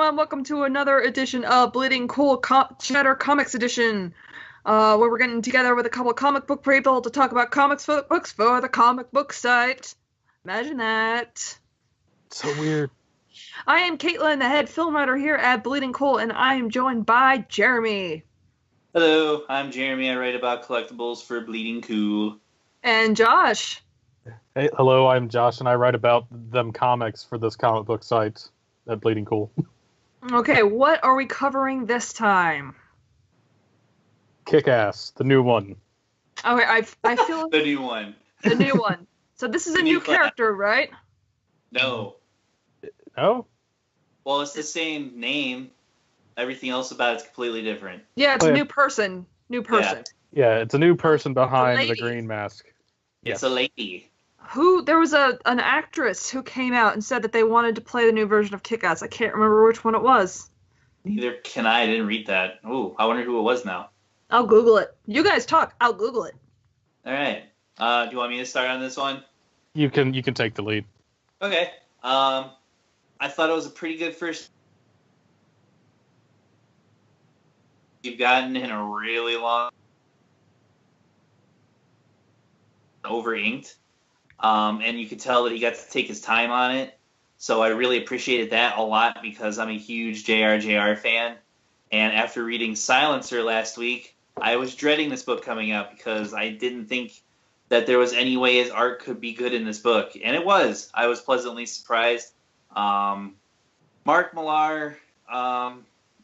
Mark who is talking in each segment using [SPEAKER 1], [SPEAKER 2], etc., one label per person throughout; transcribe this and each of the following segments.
[SPEAKER 1] everyone. Welcome to another edition of Bleeding Cool Shatter Comics Edition, where we're getting together with a couple of comic book people to talk about comics for the books for the comic book site. Imagine that.
[SPEAKER 2] So weird.
[SPEAKER 1] I am Kaitlyn, the head film writer here at Bleeding Cool, and I am joined by Jeremy.
[SPEAKER 3] Hello, I'm Jeremy. I write about collectibles for Bleeding Cool.
[SPEAKER 1] And Josh.
[SPEAKER 2] Hey, hello, I'm Josh, and I write about them comics for this comic book site at Bleeding Cool.
[SPEAKER 1] Okay, what are we covering this time?
[SPEAKER 2] Kick-Ass, the new one.
[SPEAKER 1] Okay, I feel
[SPEAKER 3] The new one.
[SPEAKER 1] the new one. So this is a new character, right?
[SPEAKER 3] No.
[SPEAKER 2] Oh?
[SPEAKER 3] Well, it's the same name. Everything else about it's completely different.
[SPEAKER 1] Yeah, it's a new person. New person.
[SPEAKER 2] Yeah, it's a new person behind the
[SPEAKER 1] lady.
[SPEAKER 2] green mask.
[SPEAKER 3] It's a lady.
[SPEAKER 1] There was an actress who came out and said that they wanted to play the new version of Kick-Ass. I can't remember which one it was.
[SPEAKER 3] Neither can I. I didn't read that. Ooh, I wonder who it was now.
[SPEAKER 1] I'll Google it. You guys talk. I'll Google it.
[SPEAKER 3] All right. Do you want me to start on this one?
[SPEAKER 2] You can take the lead.
[SPEAKER 3] Okay. I thought it was a pretty good first. You've gotten in a really long, over inked. And you could tell that he got to take his time on it. So I really appreciated that a lot because I'm a huge JRJR fan. And after reading Silencer last week, I was dreading this book coming out because I didn't think that there was any way his art could be good in this book. And it was. I was pleasantly surprised. Mark Millar, I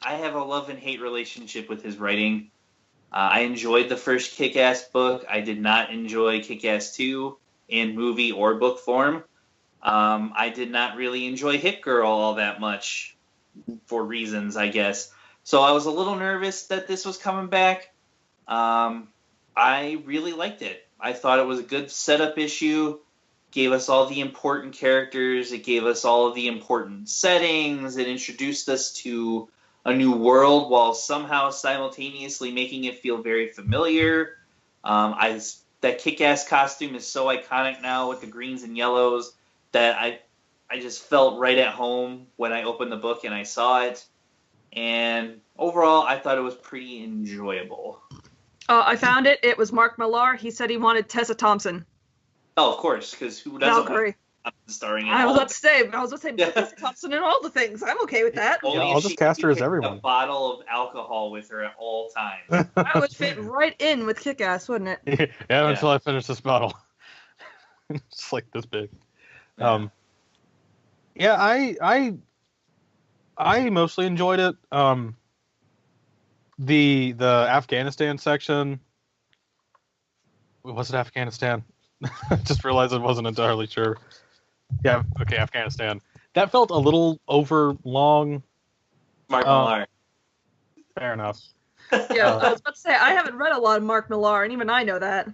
[SPEAKER 3] have a love and hate relationship with his writing. I enjoyed the first Kick-Ass book. I did not enjoy Kick-Ass 2. In movie or book form. I did not really enjoy Hit Girl all that much for reasons, I guess. So I was a little nervous that this was coming back. I really liked it. I thought it was a good setup issue. Gave us all the important characters. It gave us all of the important settings. It introduced us to a new world while somehow simultaneously making it feel very familiar. That Kick-Ass costume is so iconic now with the greens and yellows that I just felt right at home when I opened the book and I saw it. And overall, I thought it was pretty enjoyable.
[SPEAKER 1] I found it. It was Mark Millar. He said he wanted Tessa Thompson.
[SPEAKER 3] Oh, of course, because who doesn't
[SPEAKER 1] Valkyrie.
[SPEAKER 3] want starring in
[SPEAKER 1] I was
[SPEAKER 3] all
[SPEAKER 1] about to say Tessa Thompson in all the things. I'm okay with that.
[SPEAKER 3] Only
[SPEAKER 2] I'll
[SPEAKER 3] if
[SPEAKER 2] just
[SPEAKER 3] she
[SPEAKER 2] cast her as
[SPEAKER 3] carries
[SPEAKER 2] everyone.
[SPEAKER 3] A bottle of alcohol with her at all times.
[SPEAKER 1] That would fit right in with Kick-Ass, wouldn't it?
[SPEAKER 2] Yeah, until I finish this bottle. It's like this big. Yeah, I mostly enjoyed it. The Afghanistan section. Was it Afghanistan? I just realized I wasn't entirely sure. Yeah, okay, Afghanistan. That felt a little over long.
[SPEAKER 3] Mark Millar.
[SPEAKER 2] Fair enough.
[SPEAKER 1] Yeah, I was about to say, I haven't read a lot of Mark Millar, and even I know that.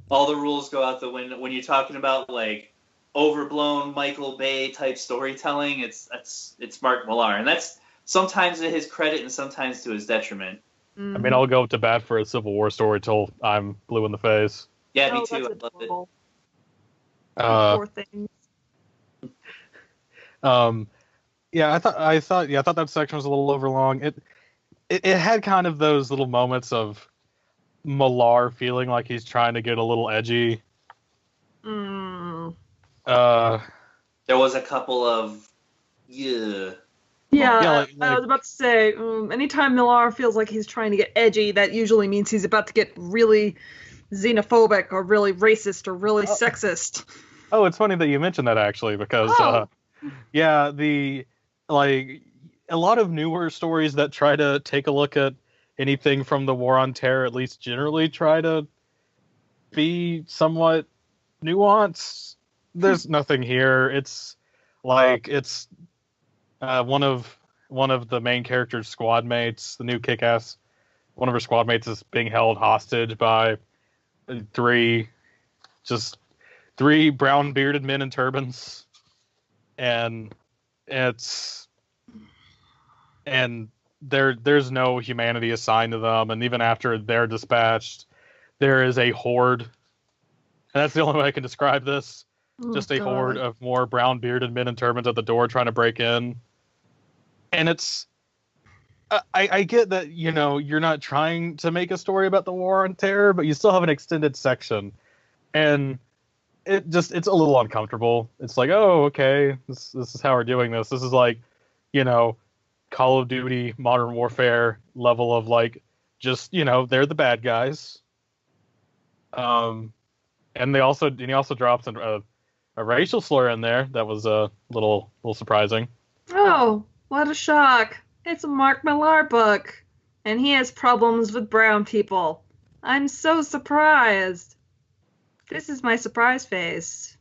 [SPEAKER 3] All the rules go out the window when you're talking about like overblown Michael Bay type storytelling. It's Mark Millar, and that's sometimes to his credit and sometimes to his detriment.
[SPEAKER 2] I mean, I'll go to bat for a Civil War story till I'm blue in the face.
[SPEAKER 3] Yeah, me too. I love it.
[SPEAKER 1] Poor things.
[SPEAKER 2] Yeah, I thought that section was a little overlong. It had kind of those little moments of Millar feeling like he's trying to get a little edgy.
[SPEAKER 1] Mm.
[SPEAKER 3] There was a couple of
[SPEAKER 1] Yeah,
[SPEAKER 2] like,
[SPEAKER 1] I was about to say, anytime Millar feels like he's trying to get edgy, that usually means he's about to get really xenophobic or really racist or really sexist.
[SPEAKER 2] Oh, it's funny that you mentioned that actually, because yeah, a lot of newer stories that try to take a look at anything from the War on Terror, at least generally, try to be somewhat nuanced. There's nothing here. It's like one of the main character's squad mates, the new Kick-Ass. One of her squad mates is being held hostage by three brown bearded men in turbans, and there's no humanity assigned to them, and even after they're dispatched, there is a horde, and that's the only way I can describe this. Just a horde of more brown bearded men in turbans at the door trying to break in. And it's I get that, you know, you're not trying to make a story about the War on Terror, but you still have an extended section, and it's a little uncomfortable. It's like, oh, okay, this is how we're doing this. This is like, you know, Call of Duty, Modern Warfare level of like, just, you know, they're the bad guys. And he also drops a racial slur in there that was a little surprising.
[SPEAKER 1] Oh, what a shock. It's a Mark Millar book, and he has problems with brown people. I'm so surprised. This is my surprise face.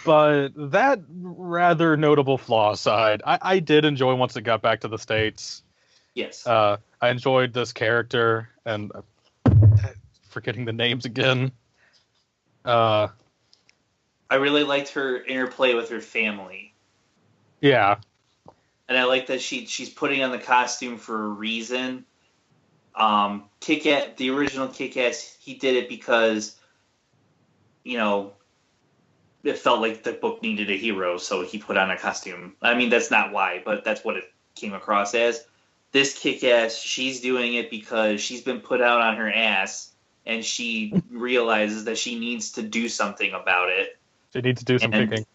[SPEAKER 2] But that rather notable flaw aside, I did enjoy once it got back to the States.
[SPEAKER 3] Yes.
[SPEAKER 2] I enjoyed this character, and forgetting the names again.
[SPEAKER 3] I really liked her interplay with her family.
[SPEAKER 2] Yeah.
[SPEAKER 3] And I like that she's putting on the costume for a reason. The original Kick-Ass, he did it because, you know, it felt like the book needed a hero, so he put on a costume. I mean, that's not why, but that's what it came across as. This Kick-Ass, she's doing it because she's been put out on her ass, and she realizes that she needs to do something about it.
[SPEAKER 2] She needs to do some kicking.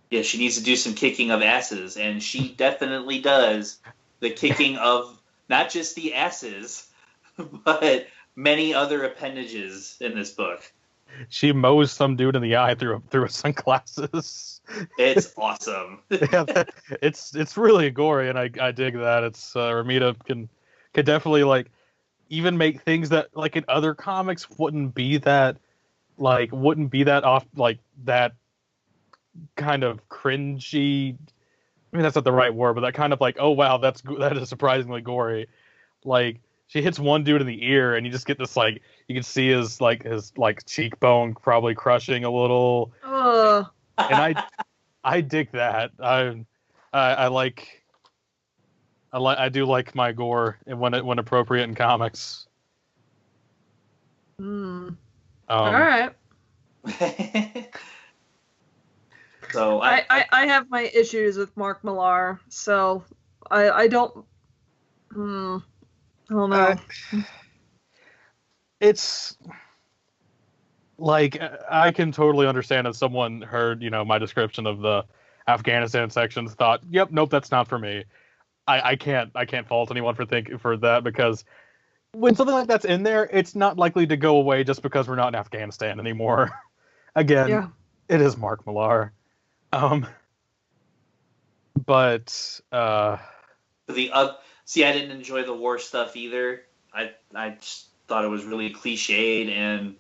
[SPEAKER 3] Yeah, she needs to do some kicking of asses, and she definitely does the kicking of not just the asses, but many other appendages in this book.
[SPEAKER 2] She mows some dude in the eye through his sunglasses.
[SPEAKER 3] It's awesome.
[SPEAKER 2] Yeah, it's really gory, and I dig that. It's Ramita can definitely like even make things that like in other comics wouldn't be that off, like that kind of cringy. I mean, that's not the right word, but that kind of like, oh wow, that is surprisingly gory. Like, she hits one dude in the ear, and you just get this like, you can see his cheekbone probably crushing a little.
[SPEAKER 1] Ugh.
[SPEAKER 2] And I dig that. I do like my gore when appropriate in comics.
[SPEAKER 1] All right.
[SPEAKER 3] So
[SPEAKER 1] I have my issues with Mark Millar, so I don't. I don't know.
[SPEAKER 2] It's like, I can totally understand if someone heard, you know, my description of the Afghanistan sections, thought, "Yep, nope, that's not for me." I can't fault anyone for that, because when something like that's in there, it's not likely to go away just because we're not in Afghanistan anymore. Again,
[SPEAKER 1] Yeah.
[SPEAKER 2] It is Mark Millar. But
[SPEAKER 3] see, I didn't enjoy the war stuff either. I just thought it was really cliched and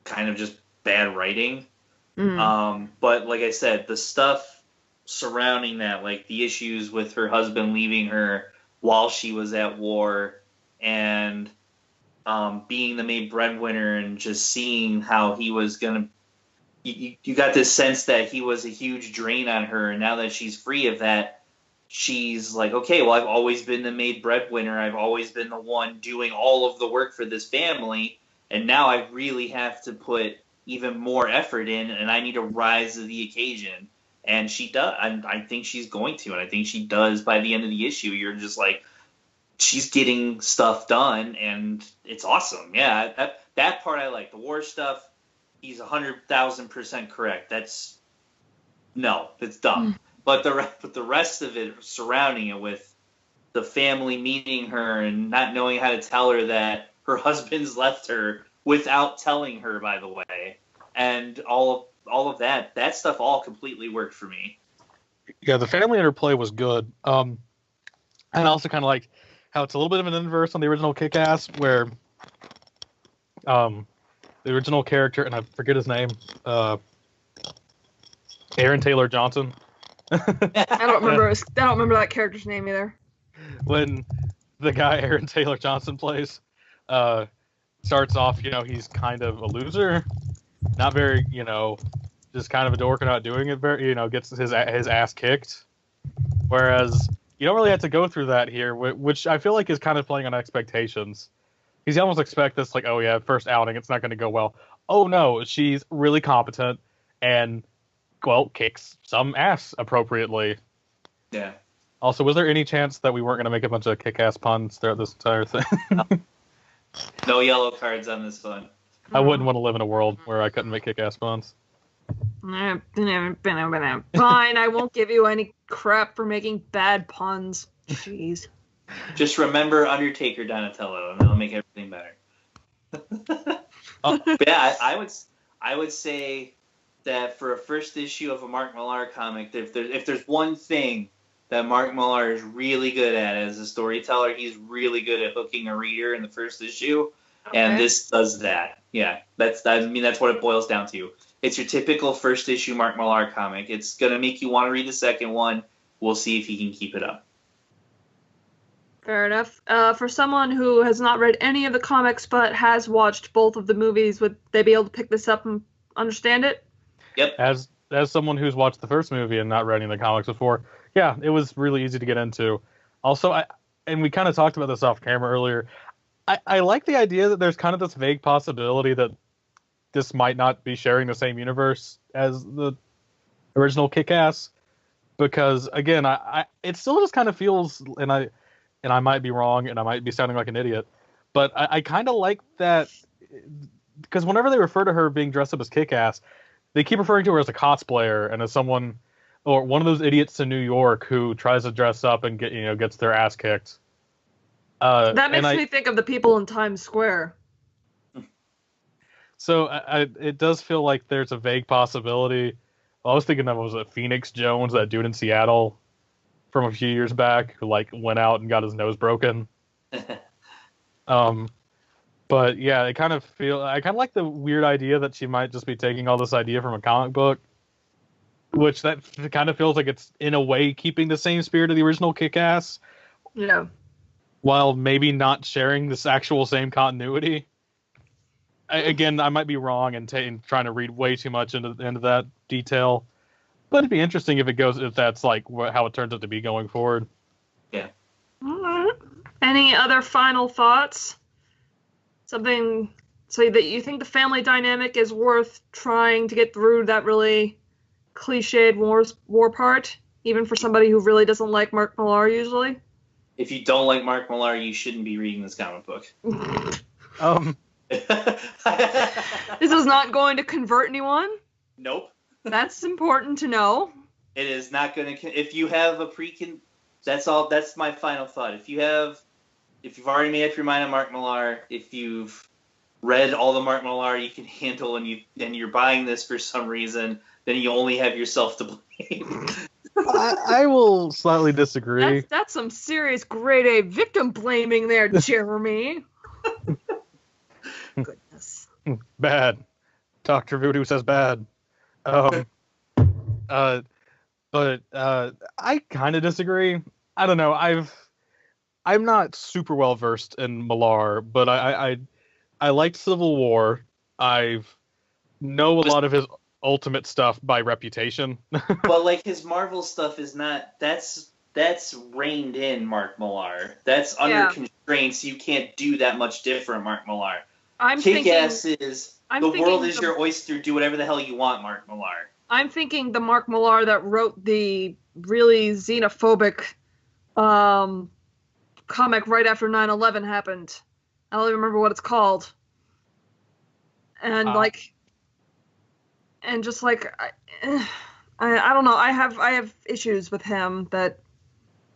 [SPEAKER 3] kind of just bad writing. But like I said, the stuff surrounding that, like the issues with her husband leaving her while she was at war, and being the main breadwinner, and just seeing how he was gonna. You got this sense that he was a huge drain on her, and now that she's free of that, she's like, okay, well, I've always been the maid breadwinner. I've always been the one doing all of the work for this family, and now I really have to put even more effort in, and I need to rise to the occasion. And she does. I think she's going to, and I think she does by the end of the issue. You're just like, she's getting stuff done, and it's awesome. Yeah, that part I like. The war stuff, he's 100,000% correct. It's dumb. But the rest of it surrounding it, with the family meeting her and not knowing how to tell her that her husband's left her without telling her, by the way, and all of that stuff all completely worked for me.
[SPEAKER 2] Yeah, the family interplay was good. And I also kind of like how it's a little bit of an inverse on the original Kick-Ass, where the original character, and I forget his name, Aaron Taylor Johnson.
[SPEAKER 1] I don't remember that character's name either.
[SPEAKER 2] When the guy Aaron Taylor Johnson plays starts off, you know, he's kind of a loser, not very, you know, just kind of a dork and not doing it very, you know, gets his ass kicked. Whereas you don't really have to go through that here, which I feel like is kind of playing on expectations. Because you almost expect this, like, oh yeah, first outing, it's not going to go well. Oh no, she's really competent and, well, kicks some ass appropriately.
[SPEAKER 3] Yeah.
[SPEAKER 2] Also, was there any chance that we weren't going to make a bunch of kick-ass puns throughout this entire thing?
[SPEAKER 3] No yellow cards on this one.
[SPEAKER 2] I wouldn't want to live in a world where I couldn't make kick-ass puns.
[SPEAKER 1] Fine, I won't give you any crap for making bad puns. Jeez.
[SPEAKER 3] Just remember Undertaker Donatello, and that'll make everything better. But yeah, I would say that for a first issue of a Mark Millar comic, if there's one thing that Mark Millar is really good at as a storyteller, he's really good at hooking a reader in the first issue, and this does that. Yeah, that's what it boils down to. It's your typical first issue Mark Millar comic. It's gonna make you want to read the second one. We'll see if he can keep it up.
[SPEAKER 1] Fair enough. For someone who has not read any of the comics but has watched both of the movies, would they be able to pick this up and understand it?
[SPEAKER 3] Yep.
[SPEAKER 2] As someone who's watched the first movie and not read any of the comics before, yeah, it was really easy to get into. Also, and we kind of talked about this off camera earlier, I like the idea that there's kind of this vague possibility that this might not be sharing the same universe as the original Kick-Ass, because again, it still just kind of feels, and I might be wrong, and I might be sounding like an idiot, but I kind of like that, because whenever they refer to her being dressed up as Kick-Ass, they keep referring to her as a cosplayer and as someone, or one of those idiots in New York who tries to dress up and gets their ass kicked.
[SPEAKER 1] That makes me think of the people in Times Square.
[SPEAKER 2] So it does feel like there's a vague possibility. I was thinking was it Phoenix Jones, that dude in Seattle from a few years back who went out and got his nose broken. But yeah, I kind of like the weird idea that she might just be taking all this idea from a comic book, which that kind of feels like it's in a way keeping the same spirit of the original Kick-Ass.
[SPEAKER 1] Yeah.
[SPEAKER 2] While maybe not sharing this actual same continuity. Again, I might be wrong and trying to read way too much into that detail, but it'd be interesting if that's how it turns out to be going forward.
[SPEAKER 3] Yeah.
[SPEAKER 1] All right. Any other final thoughts? Something so that you think the family dynamic is worth trying to get through that really cliched war part, even for somebody who really doesn't like Mark Millar usually?
[SPEAKER 3] If you don't like Mark Millar, you shouldn't be reading this comic book.
[SPEAKER 1] This is not going to convert anyone?
[SPEAKER 3] Nope.
[SPEAKER 1] That's important to know.
[SPEAKER 3] It is not going to. If you have a that's all. That's my final thought. If you've already made up your mind on Mark Millar, if you've read all the Mark Millar you can handle, and you're buying this for some reason, then you only have yourself to blame.
[SPEAKER 2] I will slightly disagree.
[SPEAKER 1] That's some serious grade A victim blaming there, Jeremy. Goodness.
[SPEAKER 2] Bad. Dr. Voodoo says bad. But I kind of disagree. I don't know. I'm not super well versed in Millar, but I liked Civil War. I know a lot of his Ultimate stuff by reputation.
[SPEAKER 3] Well, his Marvel stuff is not. That's reined in Mark Millar. That's under constraints. You can't do that much different, Mark Millar. Kick-Ass is the world is your oyster. Do whatever the hell you want, Mark Millar.
[SPEAKER 1] I'm thinking the Mark Millar that wrote the really xenophobic comic right after 9/11 happened. I don't even remember what it's called. And and just I don't know. I have issues with him that.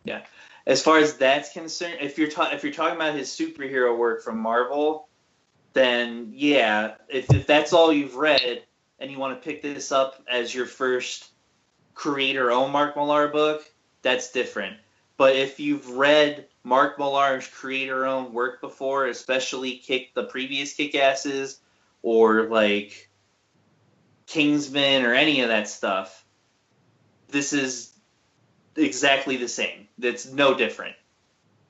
[SPEAKER 3] Yeah, as far as that's concerned, if you're talking about his superhero work from Marvel, then yeah, if that's all you've read and you want to pick this up as your first creator-owned Mark Millar book, that's different. But if you've read Mark Millar's creator-owned work before, especially the previous Kick-Asses or Kingsman or any of that stuff, this is exactly the same. It's no different.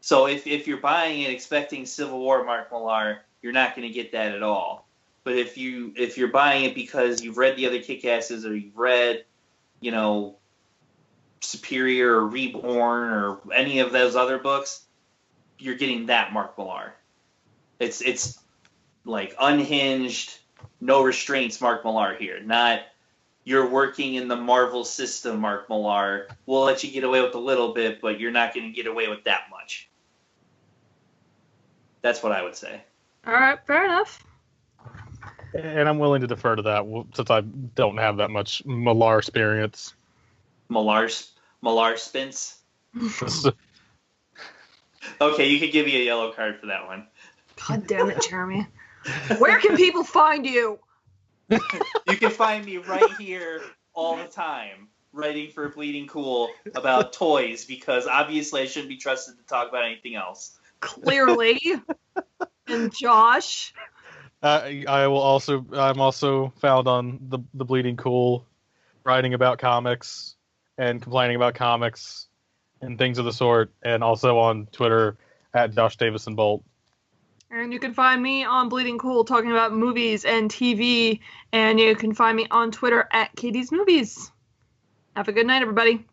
[SPEAKER 3] So if you're buying it expecting Civil War Mark Millar, you're not going to get that at all. But if you're buying it because you've read the other Kick-Asses or you've read, Superior or Reborn or any of those other books, you're getting that Mark Millar. It's unhinged, no restraints Mark Millar here. Not you're working in the Marvel system, Mark Millar. We'll let you get away with a little bit, but you're not going to get away with that much. That's what I would say.
[SPEAKER 1] All right, fair enough.
[SPEAKER 2] And I'm willing to defer to that since I don't have that much Millar experience.
[SPEAKER 3] Millar spins? Okay, you could give me a yellow card for that one.
[SPEAKER 1] God damn it, Jeremy. Where can people find you?
[SPEAKER 3] You can find me right here all the time, writing for Bleeding Cool about toys, because obviously I shouldn't be trusted to talk about anything else.
[SPEAKER 1] Clearly. And Josh?
[SPEAKER 2] I'm also found on the Bleeding Cool, writing about comics and complaining about comics and things of the sort, and also on Twitter at Josh Davison Bolt.
[SPEAKER 1] And you can find me on Bleeding Cool talking about movies and TV, and you can find me on Twitter at Katie's Movies. Have a good night, everybody.